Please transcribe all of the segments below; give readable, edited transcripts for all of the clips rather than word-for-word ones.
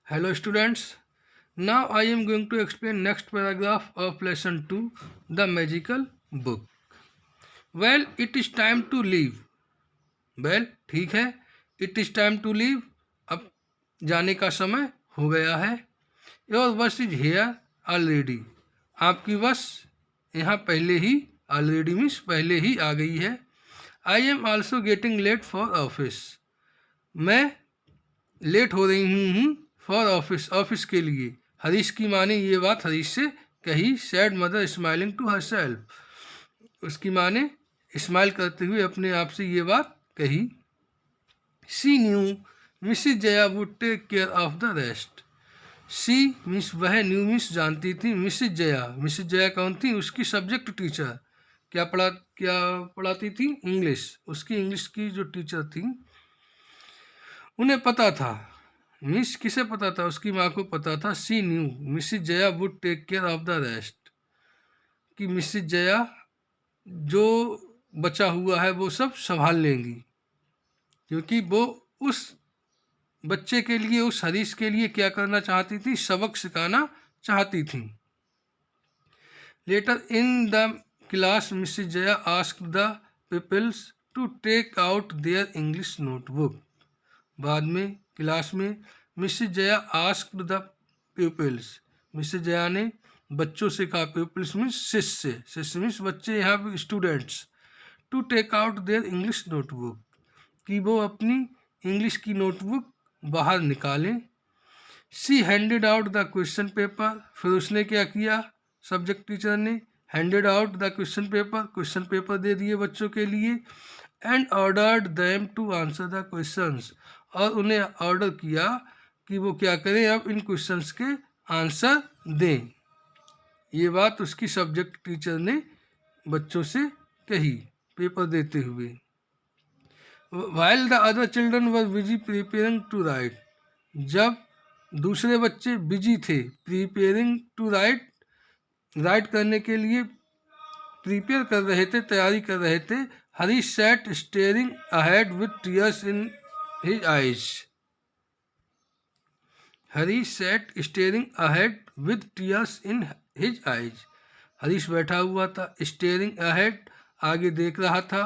Hello students, now I am going to explain next paragraph of lesson 2, the magical book. Well, it is time to leave. Well, ठीक है, it is time to leave. अब जाने का समय हो गया है. Your bus is here already. आपकी बस यहाँ पहले ही already means पहले ही आ गई है. I am also getting late for office. मैं लेट हो रही हूँ फॉर ऑफिस के लिए. हरीश की माँ ने ये बात हरीश से कही. Said mother smiling to herself. उसकी माँ ने स्माइल करते हुए अपने आप से ये बात कही. She knew Mrs Jaya would take care of the rest. She miss वह, न्यू मिस जानती थी. मिसिज जया कौन थी? उसकी सब्जेक्ट टीचर. क्या पढ़ाती थी? इंग्लिश. उसकी इंग्लिश की जो टीचर थी उन्हें पता था. मिस किसे पता था? उसकी माँ को पता था. She knew Mrs Jaya would take care of the rest. कि मिसिज जया जो बचा हुआ है वो सब संभाल लेंगी, क्योंकि वो उस बच्चे के लिए, उस हरीश के लिए क्या करना चाहती थी? सबक सिखाना चाहती थी. Later in the class Mrs Jaya asked the peoples to take out their English notebook. बाद में क्लास में Mrs Jaya asked the pupils. Mrs Jaya ने बच्चों से कहा. प्यूपिल्स मीन्स शिष्य मीन्स बच्चे, यहाँ पे students. To take out their English notebook, कि वो अपनी इंग्लिश की नोटबुक बाहर निकालें. She handed out the question paper. फिर उसने क्या किया? सब्जेक्ट टीचर ने handed out the question paper दे दिए बच्चों के लिए. And ordered them to answer the questions. और उन्हें ऑर्डर किया कि वो क्या करें? अब इन क्वेश्चंस के आंसर दें. ये बात उसकी सब्जेक्ट टीचर ने बच्चों से कही पेपर देते हुए. While the other children were busy preparing to write. जब दूसरे बच्चे बिजी थे प्रिपेयरिंग टू राइट करने के लिए प्रिपेयर कर रहे थे, तैयारी कर रहे थे. Harish sat staring ahead with tears in his eyes. Harish sat staring ahead with tears in his eyes. Harish बैठा हुआ था. staring ahead आगे देख रहा था.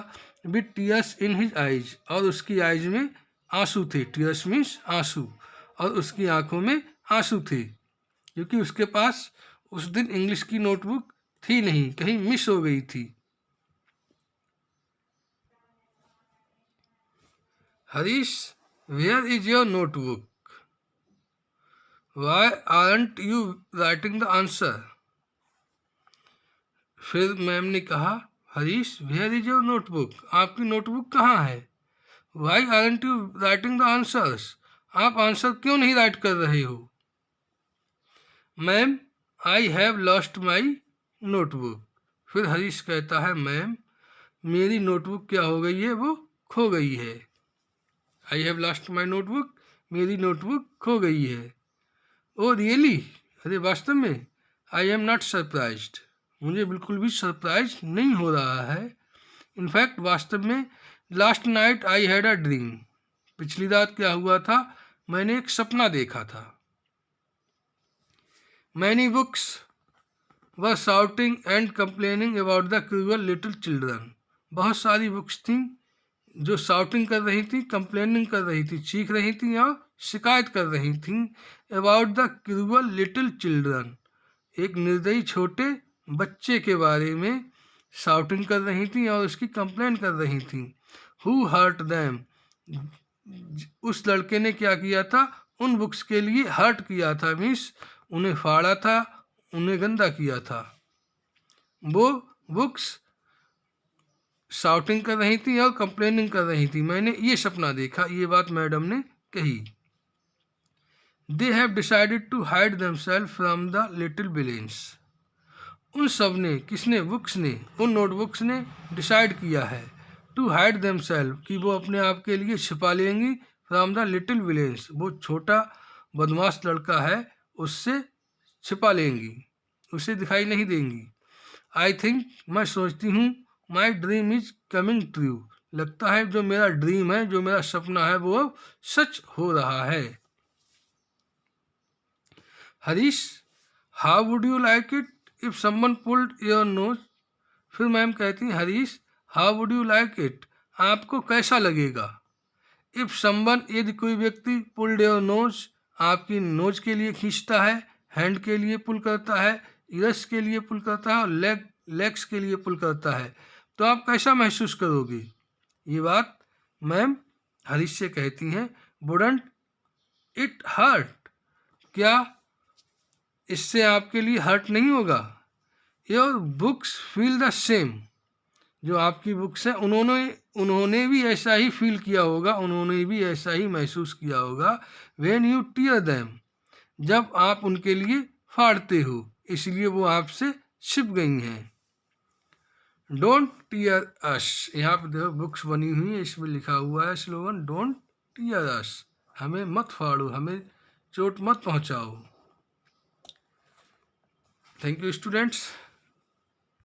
with tears in his eyes और उसकी आइज में आंसू थे. tears means आंसू. और उसकी आंखों में आंसू थे, क्योंकि उसके पास उस दिन इंग्लिश की नोटबुक थी नहीं, कहीं मिस हो गई थी. Harish, where is your notebook? Why aren't you writing the answer? फिर मैम ने कहा, Harish where is your notebook? आपकी नोटबुक कहाँ है? Why aren't you writing the answers? आप आंसर क्यों नहीं राइट कर रहे हो? Ma'am, I have lost my notebook. फिर हरीश कहता है, मैम मेरी नोटबुक क्या हो गई है? वो खो गई है. I have lost my notebook, मेरी नोटबुक खो गई है. Oh really? अरे वास्तव में? I am not surprised. मुझे बिल्कुल भी सरप्राइज नहीं हो रहा है. इनफैक्ट वास्तव में last night I had a dream. पिछली रात क्या हुआ था? मैंने एक सपना देखा था. Many books were shouting and complaining about the cruel little children. बहुत सारी बुक्स थी जो शाउटिंग कर रही थी, कंप्लेनिंग कर रही थी, चीख रही थी और शिकायत कर रही थी. About the cruel little children, एक निर्दयी छोटे बच्चे के बारे में शाउटिंग कर रही थी और उसकी कंप्लेन कर रही थी. हु हर्ट दैम, उस लड़के ने क्या किया था? उन बुक्स के लिए हर्ट किया था, मीन्स उन्हें फाड़ा था, उन्हें गंदा किया था. वो बुक्स शाउटिंग कर रही थी और कंप्लेनिंग कर रही थी. मैंने ये सपना देखा. ये बात मैडम ने कही. They have decided to hide themselves from the little villains. उन सब ने, किसने? बुक्स ने, उन नोटबुक्स ने डिसाइड किया है टू हाइड देमसेल्फ, कि वो अपने आप के लिए छिपा लेंगी. फ्रॉम द लिटिल विलेंस, वो छोटा बदमाश लड़का है, उससे छिपा लेंगी, उसे दिखाई नहीं देंगी. आई थिंक, मैं सोचती हूँ, my dream is coming true, लगता है जो मेरा ड्रीम है, जो मेरा सपना है, वो अब सच हो रहा है. Harish, how would you like it if someone pulled your nose? फिर मैम कहती हैं, Harish, how would you like it, आपको कैसा लगेगा? इफ समवन, यदि कोई व्यक्ति, पुल्ड योर नोज, आपकी नोज के लिए खींचता है, हैंड के लिए पुल करता है, ईयर्स के लिए पुल करता है और लेग्स के लिए पुल करता है, तो आप कैसा महसूस करोगे? ये बात मैम हरीश से कहती हैं, वुडंट इट हर्ट, क्या इससे आपके लिए हर्ट नहीं होगा? Your books feel the same, जो आपकी बुक्स हैं उन्होंने भी ऐसा ही फील किया होगा, उन्होंने भी ऐसा ही महसूस किया होगा। व्हेन यू टीयर देम, जब आप उनके लिए फाड़ते हो, इसलिए वो आपसे छिप गई हैं। डोंट टीयर अस, यहाँ पे देखो बुक्स बनी हुई है, इसमें लिखा हुआ है स्लोगन, डोंट टीयर अस, हमें मत फाड़ो, हमें चोट मत पहुँचाओ। Thank you students.